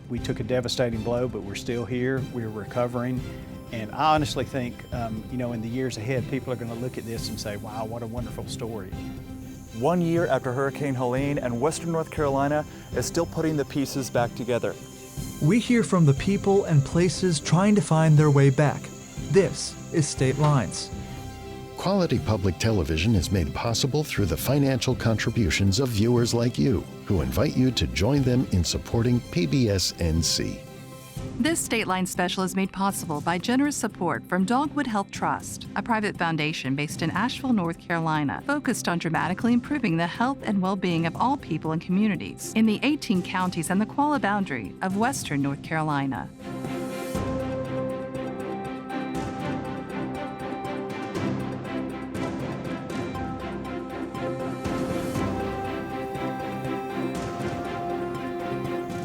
We took a devastating blow, but we're still here. We're recovering. And I honestly think, in the years ahead, people are going to look at this and say, wow, what a wonderful story. 1 year after Hurricane Helene, and Western North Carolina is still putting the pieces back together. We hear from the people and places trying to find their way back. This is State Lines. Quality public television is made possible through the financial contributions of viewers like you, who invite you to join them in supporting PBS-NC. This State Line special is made possible by generous support from Dogwood Health Trust, a private foundation based in Asheville, North Carolina, focused on dramatically improving the health and well-being of all people and communities in the 18 counties and the Qualla boundary of Western North Carolina.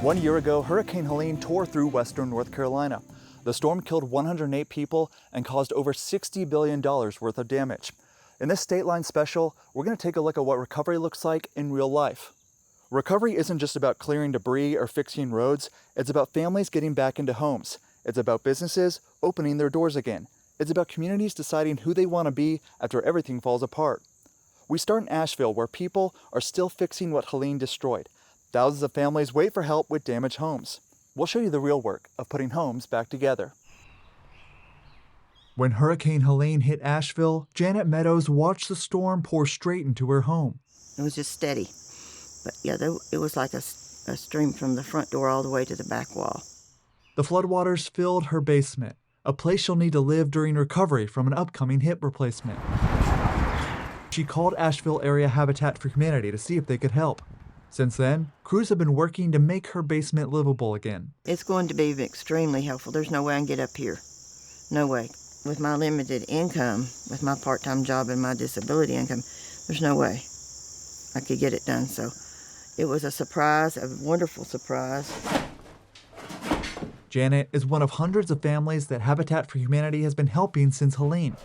One year ago, Hurricane Helene tore through Western North Carolina. The storm killed 108 people and caused over $60 billion worth of damage. In this State Line special, we're going to take a look at what recovery looks like in real life. Recovery isn't just about clearing debris or fixing roads, it's about families getting back into homes. It's about businesses opening their doors again. It's about communities deciding who they want to be after everything falls apart. We start in Asheville, where people are still fixing what Helene destroyed. Thousands of families wait for help with damaged homes. We'll show you the real work of putting homes back together. When Hurricane Helene hit Asheville, Janet Meadows watched the storm pour straight into her home. It was just steady. But yeah, it was like a stream from the front door all the way to the back wall. The floodwaters filled her basement, a place she'll need to live during recovery from an upcoming hip replacement. She called Asheville Area Habitat for Humanity to see if they could help. Since then, crews have been working to make her basement livable again. It's going to be extremely helpful. There's no way I can get up here. No way. With my limited income, with my part-time job and my disability income, there's no way I could get it done. So it was a surprise, a wonderful surprise. Janet is one of hundreds of families that Habitat for Humanity has been helping since Helene.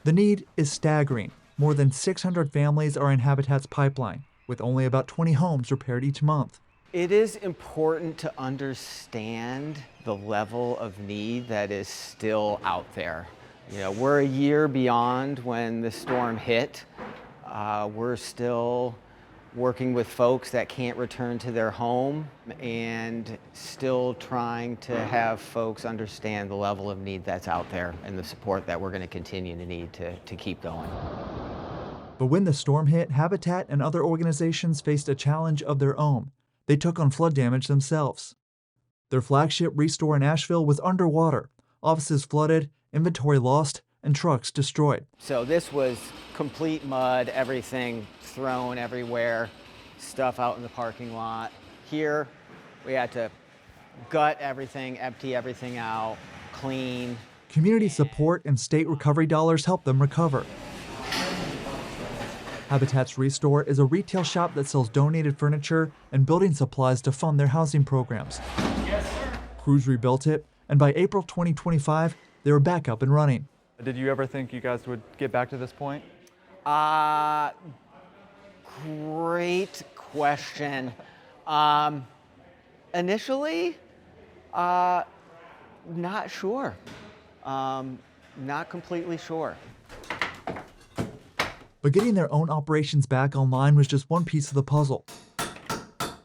The need is staggering. More than 600 families are in Habitat's pipeline, with only about 20 homes repaired each month. It is important to understand the level of need that is still out there. We're a year beyond when the storm hit. We're still working with folks that can't return to their home and still trying to have folks understand the level of need that's out there and the support that we're going to continue to need to keep going. But when the storm hit, Habitat and other organizations faced a challenge of their own. They took on flood damage themselves. Their flagship Restore in Asheville was underwater, offices flooded, inventory lost, and trucks destroyed. So this was complete mud, everything thrown everywhere, stuff out in the parking lot. Here, we had to gut everything, empty everything out, clean. Community support and state recovery dollars helped them recover. Habitat's Restore is a retail shop that sells donated furniture and building supplies to fund their housing programs. Yes, sir. Crews rebuilt it, and by April 2025, they were back up and running. Did you ever think you guys would get back to this point? Great question. Initially, not sure. Not completely sure. But getting their own operations back online was just one piece of the puzzle.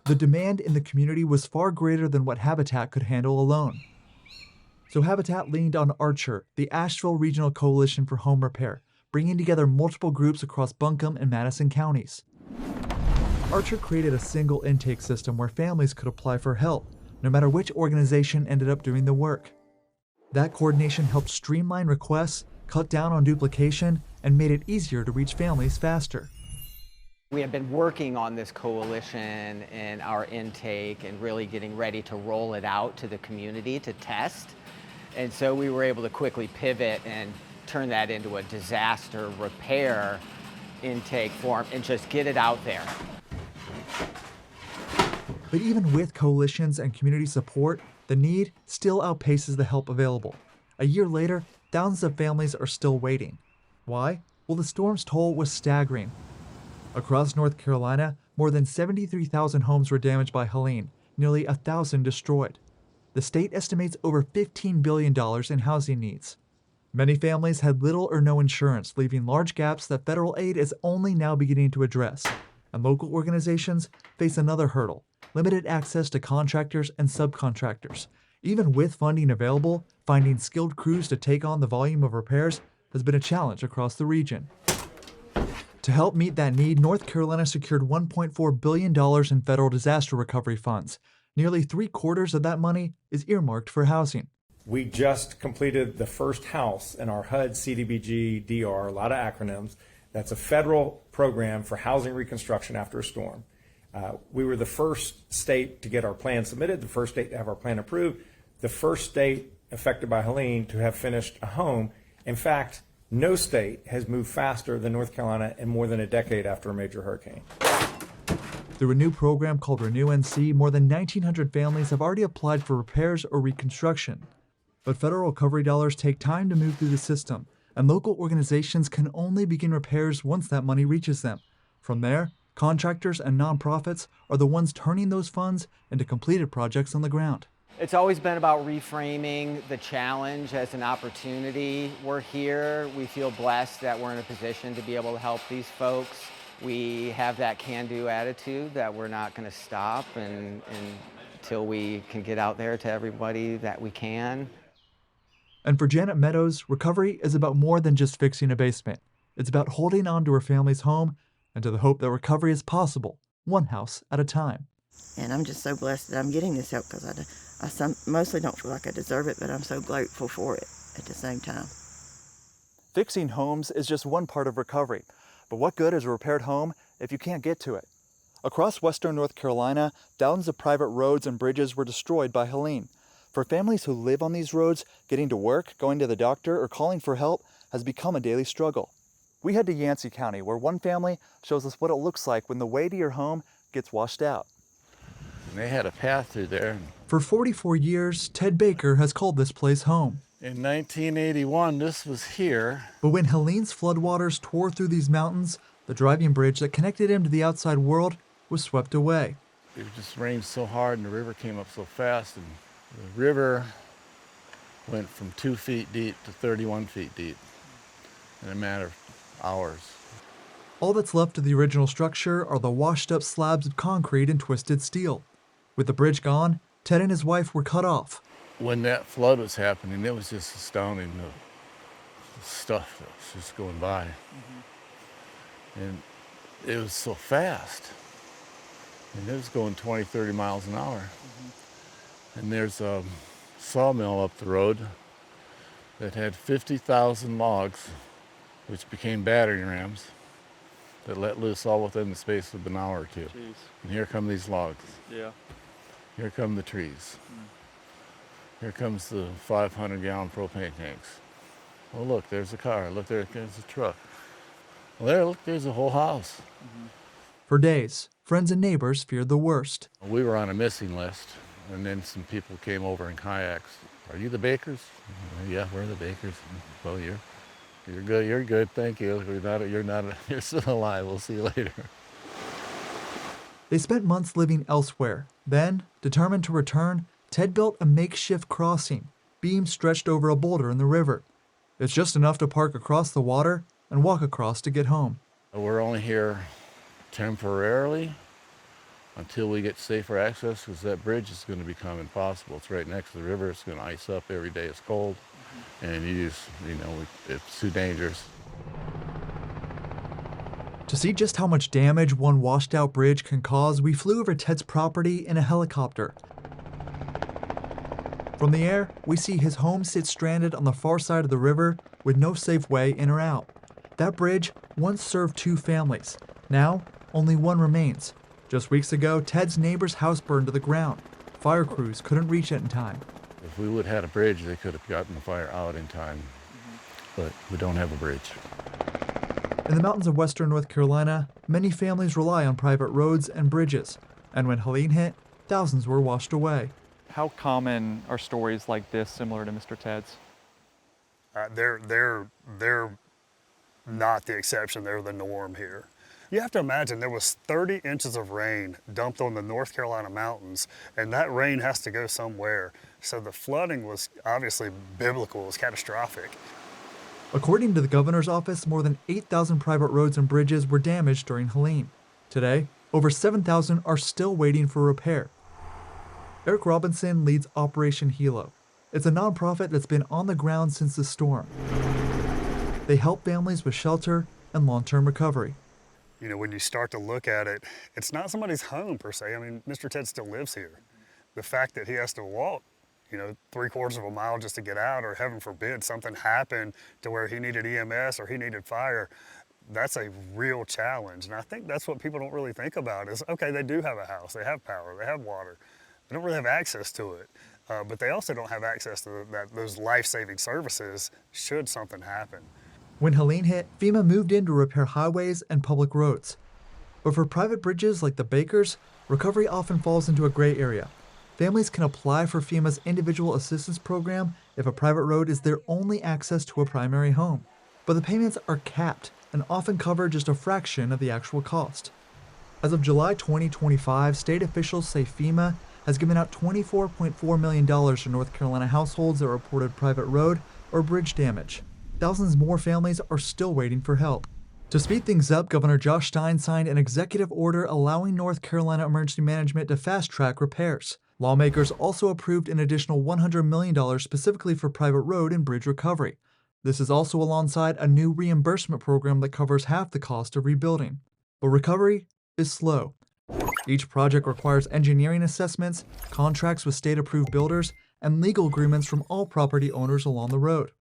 The demand in the community was far greater than what Habitat could handle alone. So Habitat leaned on Archer, the Asheville Regional Coalition for Home Repair, bringing together multiple groups across Buncombe and Madison counties. Archer created a single intake system where families could apply for help, no matter which organization ended up doing the work. That coordination helped streamline requests, cut down on duplication, and made it easier to reach families faster. We have been working on this coalition and our intake and really getting ready to roll it out to the community to test. And so we were able to quickly pivot and turn that into a disaster repair intake form and just get it out there. But even with coalitions and community support, the need still outpaces the help available. A year later, thousands of families are still waiting. Why? Well, the storm's toll was staggering. Across North Carolina, more than 73,000 homes were damaged by Helene, nearly 1,000 destroyed. The state estimates over $15 billion in housing needs. Many families had little or no insurance, leaving large gaps that federal aid is only now beginning to address. And local organizations face another hurdle: limited access to contractors and subcontractors. Even with funding available, finding skilled crews to take on the volume of repairs has been a challenge across the region. To help meet that need, North Carolina secured $1.4 billion in federal disaster recovery funds. Nearly 3/4 of that money is earmarked for housing. We just completed the first house in our HUD CDBG DR, a lot of acronyms. That's a federal program for housing reconstruction after a storm. We were the first state to get our plan submitted, the first state to have our plan approved, the first state affected by Helene to have finished a home. In fact, no state has moved faster than North Carolina in more than a decade after a major hurricane. Through a new program called Renew NC, more than 1,900 families have already applied for repairs or reconstruction. But federal recovery dollars take time to move through the system, and local organizations can only begin repairs once that money reaches them. From there, contractors and nonprofits are the ones turning those funds into completed projects on the ground. It's always been about reframing the challenge as an opportunity. We're here. We feel blessed that we're in a position to be able to help these folks. We have that can-do attitude that we're not going to stop until we can get out there to everybody that we can. And for Janet Meadows, recovery is about more than just fixing a basement. It's about holding on to her family's home and to the hope that recovery is possible, one house at a time. And I'm just so blessed that I'm getting this help, because I mostly don't feel like I deserve it, but I'm so grateful for it at the same time. Fixing homes is just one part of recovery, but what good is a repaired home if you can't get to it? Across western North Carolina, thousands of private roads and bridges were destroyed by Helene. For families who live on these roads, getting to work, going to the doctor, or calling for help has become a daily struggle. We head to Yancey County, where one family shows us what it looks like when the way to your home gets washed out. And they had a path through there. For 44 years, Ted Baker has called this place home. In 1981, this was here. But when Helene's floodwaters tore through these mountains, the driving bridge that connected him to the outside world was swept away. It just rained so hard and the river came up so fast, and the river went from 2 feet deep to 31 feet deep in a matter of hours. All that's left of the original structure are the washed up slabs of concrete and twisted steel. With the bridge gone, Ted and his wife were cut off. When that flood was happening, it was just astounding, the stuff that was just going by. Mm-hmm. And it was so fast. And it was going 20, 30 miles an hour. Mm-hmm. And there's a sawmill up the road that had 50,000 logs, which became battering rams, that let loose all within the space of an hour or two. Jeez. And here come these logs. Yeah. Here come the trees. Here comes the 500-gallon propane tanks. Oh, look, there's a car. Look, there's a truck. Well, there, look, there's a whole house. For days, friends and neighbors feared the worst. We were on a missing list, and then some people came over in kayaks. Are you the Bakers? Yeah, we're the Bakers. Well, you're good. You're good. Thank you. You're still alive. We'll see you later. They spent months living elsewhere. Then, determined to return, Ted built a makeshift crossing, beams stretched over a boulder in the river. It's just enough to park across the water and walk across to get home. We're only here temporarily until we get safer access, because that bridge is going to become impossible. It's right next to the river. It's going to ice up every day. It's cold, and it's too dangerous. To see just how much damage one washed-out bridge can cause, we flew over Ted's property in a helicopter. From the air, we see his home sit stranded on the far side of the river with no safe way in or out. That bridge once served 2 families. Now, only one remains. Just weeks ago, Ted's neighbor's house burned to the ground. Fire crews couldn't reach it in time. If we would have had a bridge, they could have gotten the fire out in time. But we don't have a bridge. In the mountains of western North Carolina, many families rely on private roads and bridges. And when Helene hit, thousands were washed away. How common are stories like this similar to Mr. Ted's? They're not the exception, they're the norm here. You have to imagine there was 30 inches of rain dumped on the North Carolina mountains, and that rain has to go somewhere. So the flooding was obviously biblical, it was catastrophic. According to the governor's office, more than 8,000 private roads and bridges were damaged during Helene. Today, over 7,000 are still waiting for repair. Eric Robinson leads Operation Hilo. It's a nonprofit that's been on the ground since the storm. They help families with shelter and long-term recovery. You know, when you start to look at it, it's not somebody's home per se. I mean, Mr. Ted still lives here. The fact that he has to walk, 3/4 of a mile just to get out, or heaven forbid something happened to where he needed EMS or he needed fire, that's a real challenge. And I think that's what people don't really think about is, okay, they do have a house, they have power, they have water. They don't really have access to it, but they also don't have access to those life-saving services should something happen. When Helene hit, FEMA moved in to repair highways and public roads. But for private bridges like the Bakers, recovery often falls into a gray area. Families can apply for FEMA's Individual Assistance Program if a private road is their only access to a primary home. But the payments are capped and often cover just a fraction of the actual cost. As of July 2025, state officials say FEMA has given out $24.4 million to North Carolina households that reported private road or bridge damage. Thousands more families are still waiting for help. To speed things up, Governor Josh Stein signed an executive order allowing North Carolina Emergency Management to fast-track repairs. Lawmakers also approved an additional $100 million specifically for private road and bridge recovery. This is also alongside a new reimbursement program that covers half the cost of rebuilding. But recovery is slow. Each project requires engineering assessments, contracts with state-approved builders, and legal agreements from all property owners along the road.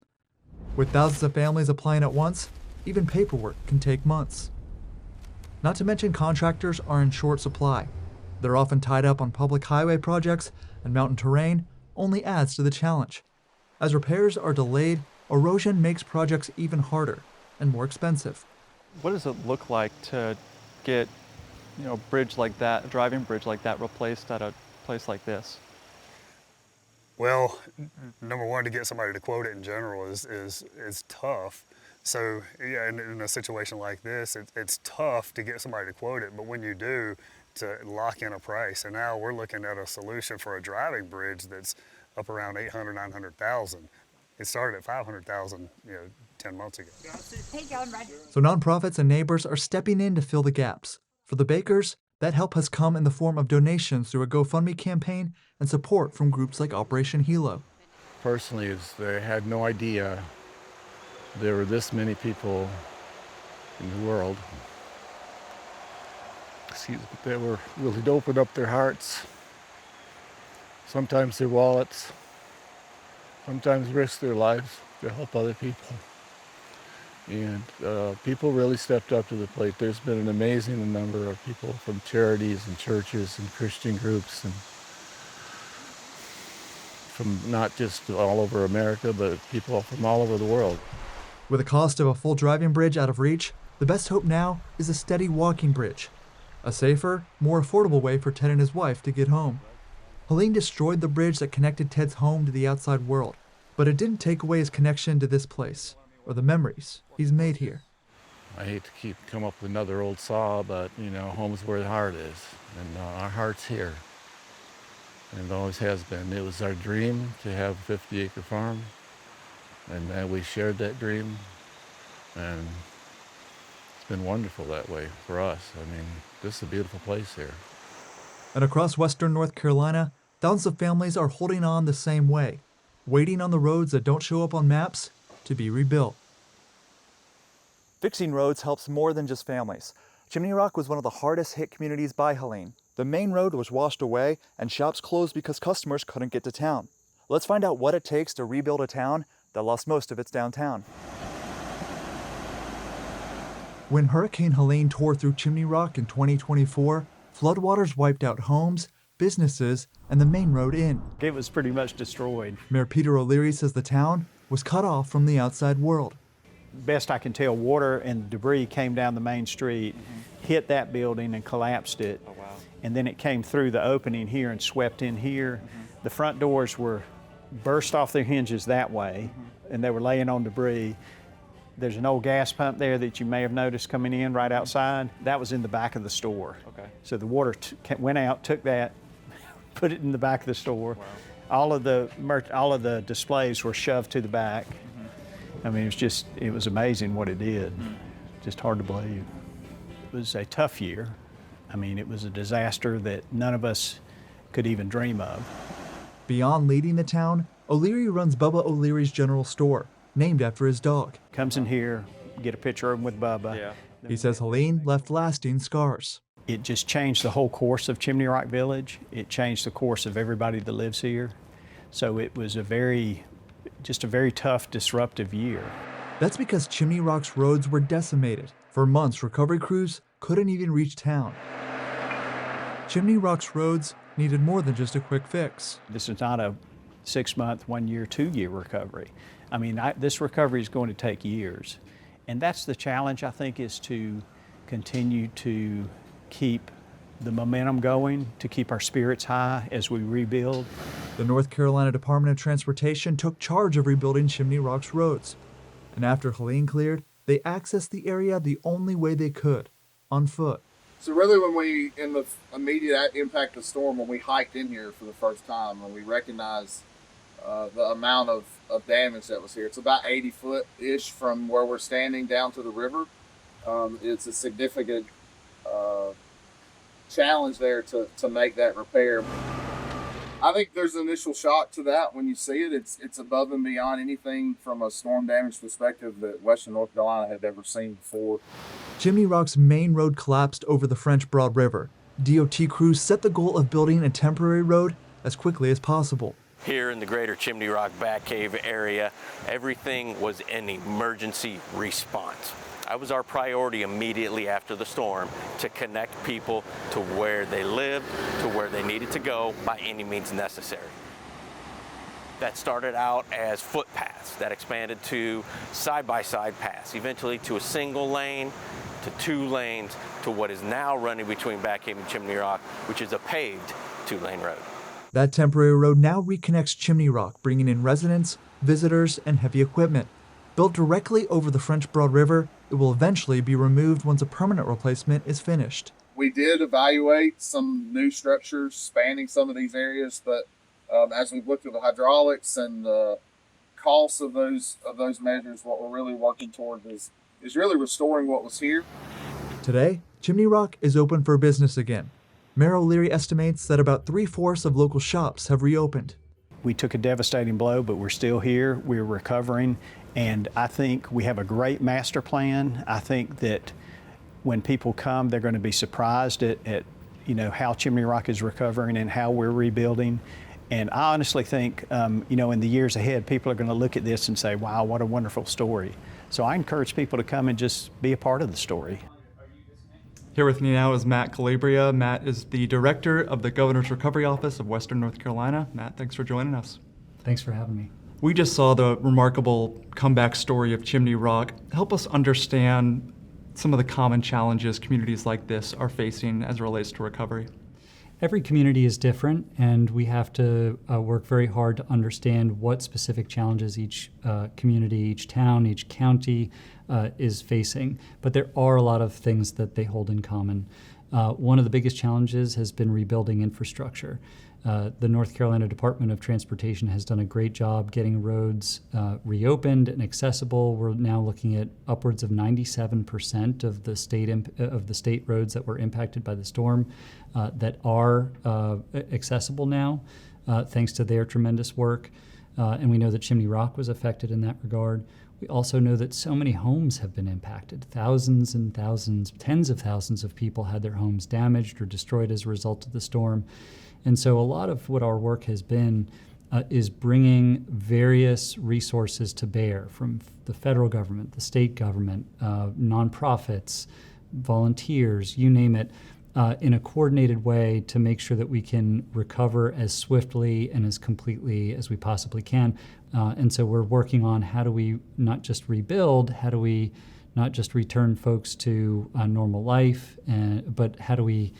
With thousands of families applying at once, even paperwork can take months. Not to mention contractors are in short supply. They're often tied up on public highway projects, and mountain terrain only adds to the challenge. As repairs are delayed, erosion makes projects even harder and more expensive. What does it look like to get, a bridge like that, a driving bridge like that replaced at a place like this? Well, number one, to get somebody to quote it in general is tough. So yeah, in a situation like this, it's tough to get somebody to quote it, but when you do, to lock in a price. And now we're looking at a solution for a driving bridge that's up around 800, 900,000. It started at 500,000, 10 months ago. So nonprofits and neighbors are stepping in to fill the gaps. For the Bakers, that help has come in the form of donations through a GoFundMe campaign and support from groups like Operation Hilo. Personally, they had no idea there were this many people in the world. They were willing to open up their hearts, sometimes their wallets, sometimes risk their lives to help other people. And people really stepped up to the plate. There's been an amazing number of people from charities and churches and Christian groups, and from not just all over America, but people from all over the world. With the cost of a full driving bridge out of reach, the best hope now is a steady walking bridge. A safer, more affordable way for Ted and his wife to get home. Helene destroyed the bridge that connected Ted's home to the outside world, but it didn't take away his connection to this place, or the memories he's made here. I hate to come up with another old saw, but home's where the heart is, and our heart's here. And it always has been. It was our dream to have a 50-acre farm, and we shared that dream, and it's been wonderful that way for us. I mean, this is a beautiful place here. And across western North Carolina, thousands of families are holding on the same way, waiting on the roads that don't show up on maps to be rebuilt. Fixing roads helps more than just families. Chimney Rock was one of the hardest hit communities by Helene. The main road was washed away and shops closed because customers couldn't get to town. Let's find out what it takes to rebuild a town that lost most of its downtown. When Hurricane Helene tore through Chimney Rock in 2024, floodwaters wiped out homes, businesses, and the main road in. It was pretty much destroyed. Mayor Peter O'Leary says the town was cut off from the outside world. Best I can tell, water and debris came down the main street, hit that building and collapsed it. Oh, wow. And then it came through the opening here and swept in here. The front doors were burst off their hinges that way, and they were laying on debris. There's an old gas pump there that you may have noticed coming in right outside. That was in the back of the store. Okay. So the water went out, took that, put it in the back of the store. Wow. All of the displays were shoved to the back. I mean, it was amazing what it did. Just hard to believe. It was a tough year. I mean, it was a disaster that none of us could even dream of. Beyond leading the town, O'Leary runs Bubba O'Leary's General Store, named after his dog. Comes in here, get a picture of him with Bubba. Yeah. He says Helene left lasting scars. It just changed the whole course of Chimney Rock Village. It changed the course of everybody that lives here. So it was just a very tough, disruptive year. That's because Chimney Rock's roads were decimated. For months, recovery crews couldn't even reach town. Chimney Rock's roads needed more than just a quick fix. This is not a 6-month, 1 year, 2 year recovery. I mean, this recovery is going to take years. And that's the challenge, I think, is to continue to keep the momentum going, to keep our spirits high as we rebuild. The North Carolina Department of Transportation took charge of rebuilding Chimney Rock's roads. And after Helene cleared, they accessed the area the only way they could, on foot. So really when we, in the immediate impact of the storm, when we hiked in here for the first time, and we recognized the amount of damage that was here, it's about 80 foot-ish from where we're standing down to the river. It's a significant challenge there to make that repair. I think there's an initial shock to that when you see it. It's above and beyond anything from a storm damage perspective that Western North Carolina had ever seen before. Chimney Rock's main road collapsed over the French Broad River. DOT crews set the goal of building a temporary road as quickly as possible. Here in the greater Chimney Rock Batcave area, everything was an emergency response. That was our priority immediately after the storm, to connect people to where they lived, to where they needed to go by any means necessary. That started out as footpaths, that expanded to side-by-side paths, eventually to a single lane, to 2 lanes, to what is now running between Batcave and Chimney Rock, which is a paved 2-lane road. That temporary road now reconnects Chimney Rock, bringing in residents, visitors, and heavy equipment. Built directly over the French Broad River, it will eventually be removed once a permanent replacement is finished. We did evaluate some new structures spanning some of these areas, but as we've looked at the hydraulics and the costs of those measures, what we're really working toward is really restoring what was here. Today, Chimney Rock is open for business again. Mayor O'Leary estimates that about 3/4 of local shops have reopened. We took a devastating blow, but we're still here, we're recovering, and I think we have a great master plan. I think that when people come, they're going to be surprised at how Chimney Rock is recovering and how we're rebuilding. And I honestly think, in the years ahead, people are going to look at this and say, wow, what a wonderful story. So I encourage people to come and just be a part of the story. Here with me now is Matt Calabria. Matt is the director of the Governor's Recovery Office of Western North Carolina. Matt, thanks for joining us. Thanks for having me. We just saw the remarkable comeback story of Chimney Rock. Help us understand some of the common challenges communities like this are facing as it relates to recovery. Every community is different, and we have to work very hard to understand what specific challenges each community, each town, each county is facing. But there are a lot of things that they hold in common. One of the biggest challenges has been rebuilding infrastructure. The North Carolina Department of Transportation has done a great job getting roads reopened and accessible. We're now looking at upwards of 97% of the state roads that were impacted by the storm that are accessible now, thanks to their tremendous work. And we know that Chimney Rock was affected in that regard. We also know that so many homes have been impacted. Thousands and thousands, tens of thousands of people had their homes damaged or destroyed as a result of the storm. And so a lot of what our work has been is bringing various resources to bear from the federal government, the state government, nonprofits, volunteers, you name it, in a coordinated way to make sure that we can recover as swiftly and as completely as we possibly can. And so we're working on how do we not just rebuild, how do we not just return folks to a normal life, but how do we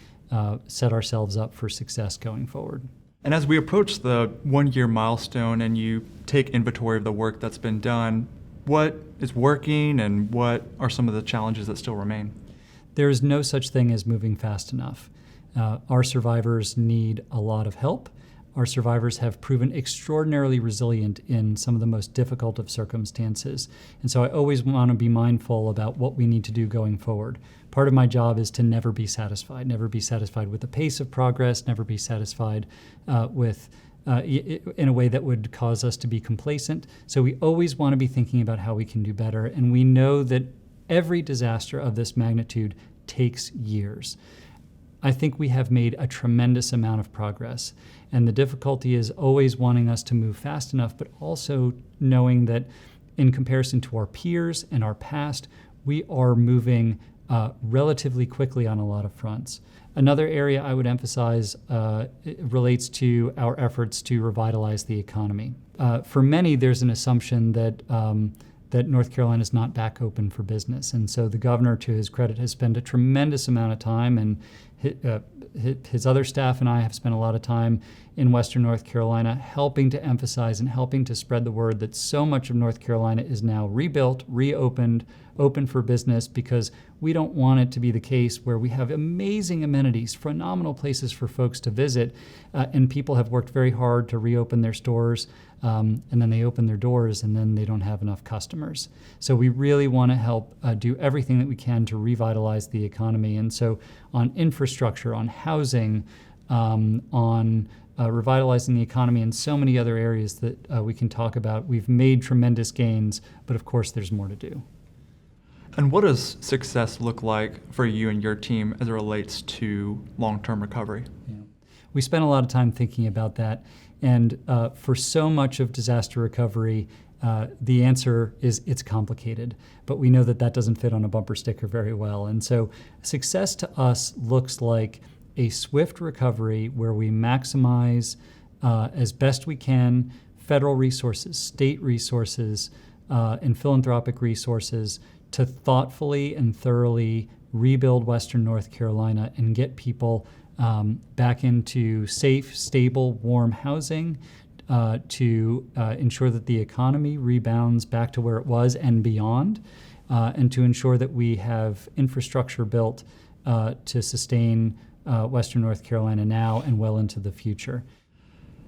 set ourselves up for success going forward. And as we approach the 1-year milestone and you take inventory of the work that's been done, What is working and what are some of the challenges that still remain? There is no such thing as moving fast enough. Our survivors need a lot of help. Our survivors have proven extraordinarily resilient in some of the most difficult of circumstances. And so I always want to be mindful about what we need to do going forward. Part of my job is to never be satisfied with the pace of progress, never be satisfied in a way that would cause us to be complacent. So we always want to be thinking about how we can do better. And we know that every disaster of this magnitude takes years. I think we have made a tremendous amount of progress. And the difficulty is always wanting us to move fast enough, but also knowing that in comparison to our peers and our past, we are moving relatively quickly on a lot of fronts. Another area I would emphasize relates to our efforts to revitalize the economy. For many, there's an assumption that North Carolina is not back open for business. And so the governor, to his credit, has spent a tremendous amount of time, and his other staff and I have spent a lot of time in Western North Carolina helping to emphasize and helping to spread the word that so much of North Carolina is now rebuilt, reopened, open for business, because we don't want it to be the case where we have amazing amenities, phenomenal places for folks to visit, and people have worked very hard to reopen their stores, and then they open their doors and then they don't have enough customers. So we really want to help do everything that we can to revitalize the economy. And so on infrastructure, on housing, on revitalizing the economy, and so many other areas that we can talk about, we've made tremendous gains, but of course there's more to do. And what does success look like for you and your team as it relates to long-term recovery? Yeah. We spent a lot of time thinking about that. And for so much of disaster recovery, the answer is it's complicated. But we know that that doesn't fit on a bumper sticker very well. And so success to us looks like a swift recovery where we maximize as best we can federal resources, state resources, and philanthropic resources to thoughtfully and thoroughly rebuild Western North Carolina and get people back into safe, stable, warm housing to ensure that the economy rebounds back to where it was and beyond, and to ensure that we have infrastructure built to sustain Western North Carolina now and well into the future.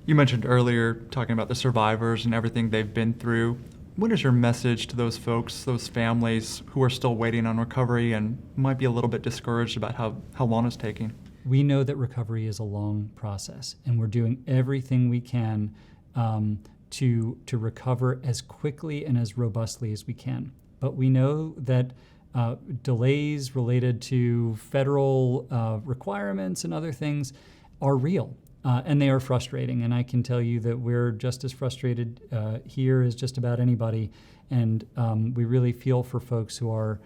You mentioned earlier talking about the survivors and everything they've been through. What is your message to those folks, those families who are still waiting on recovery and might be a little bit discouraged about how long it's taking? We know that recovery is a long process, and we're doing everything we can to recover as quickly and as robustly as we can. But we know that delays related to federal requirements and other things are real. And they are frustrating, and I can tell you that we're just as frustrated here as just about anybody. And we really feel for folks who are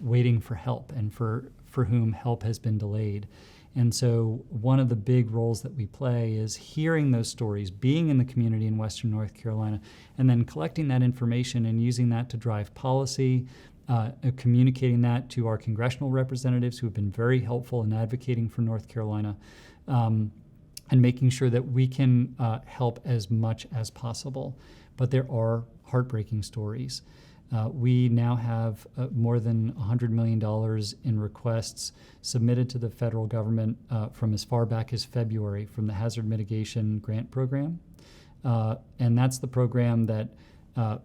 waiting for help and for whom help has been delayed. And so one of the big roles that we play is hearing those stories, being in the community in Western North Carolina, and then collecting that information and using that to drive policy, communicating that to our congressional representatives who have been very helpful in advocating for North Carolina. And making sure that we can help as much as possible. But there are heartbreaking stories. We now have more than $100 million in requests submitted to the federal government from as far back as February from the Hazard Mitigation Grant Program. And that's the program that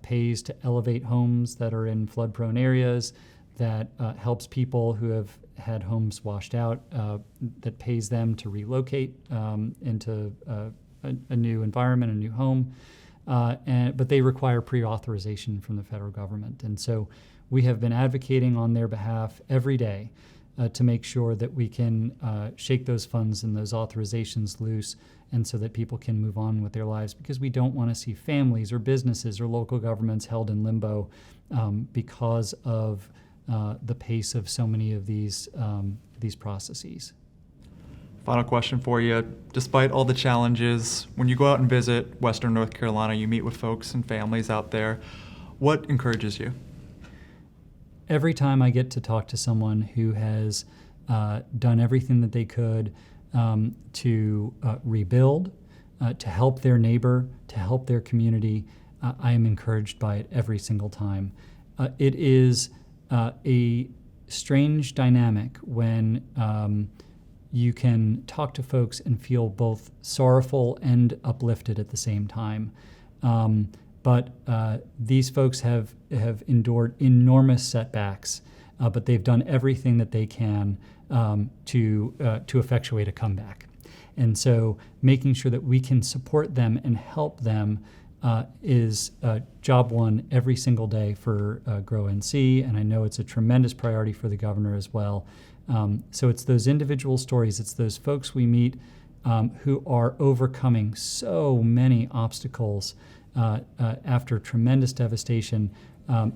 pays to elevate homes that are in flood-prone areas, that helps people who have had homes washed out, that pays them to relocate into a new environment, a new home. But they require pre-authorization from the federal government. And so we have been advocating on their behalf every day to make sure that we can shake those funds and those authorizations loose, and so that people can move on with their lives, because we don't want to see families or businesses or local governments held in limbo because of the pace of so many of these processes. Final question for you. Despite all the challenges, when you go out and visit Western North Carolina, you meet with folks and families out there. What encourages you? Every time I get to talk to someone who has done everything that they could to rebuild, to help their neighbor, to help their community, I am encouraged by it every single time. It is a strange dynamic when you can talk to folks and feel both sorrowful and uplifted at the same time. But these folks have endured enormous setbacks, but they've done everything that they can to effectuate a comeback. And so making sure that we can support them and help them is job one every single day for Grow NC, and I know it's a tremendous priority for the governor as well. So it's those individual stories, it's those folks we meet who are overcoming so many obstacles after tremendous devastation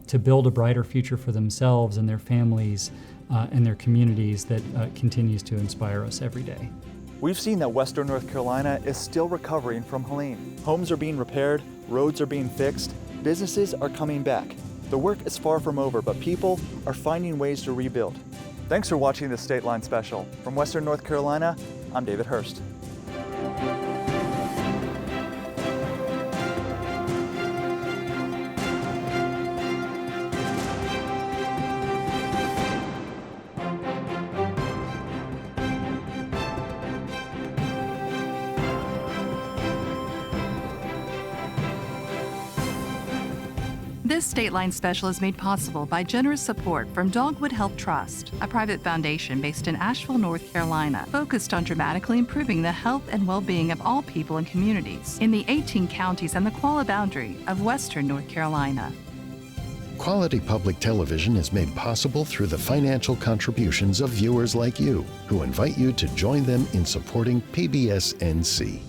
to build a brighter future for themselves and their families and their communities that continues to inspire us every day. We've seen that Western North Carolina is still recovering from Helene. Homes are being repaired, roads are being fixed, businesses are coming back. The work is far from over, but people are finding ways to rebuild. Thanks for watching this State Line Special. From Western North Carolina, I'm David Hurst. This State Line Special is made possible by generous support from Dogwood Health Trust, a private foundation based in Asheville, North Carolina, focused on dramatically improving the health and well-being of all people and communities in the 18 counties and the Qualla boundary of Western North Carolina. Quality public television is made possible through the financial contributions of viewers like you, who invite you to join them in supporting PBS NC.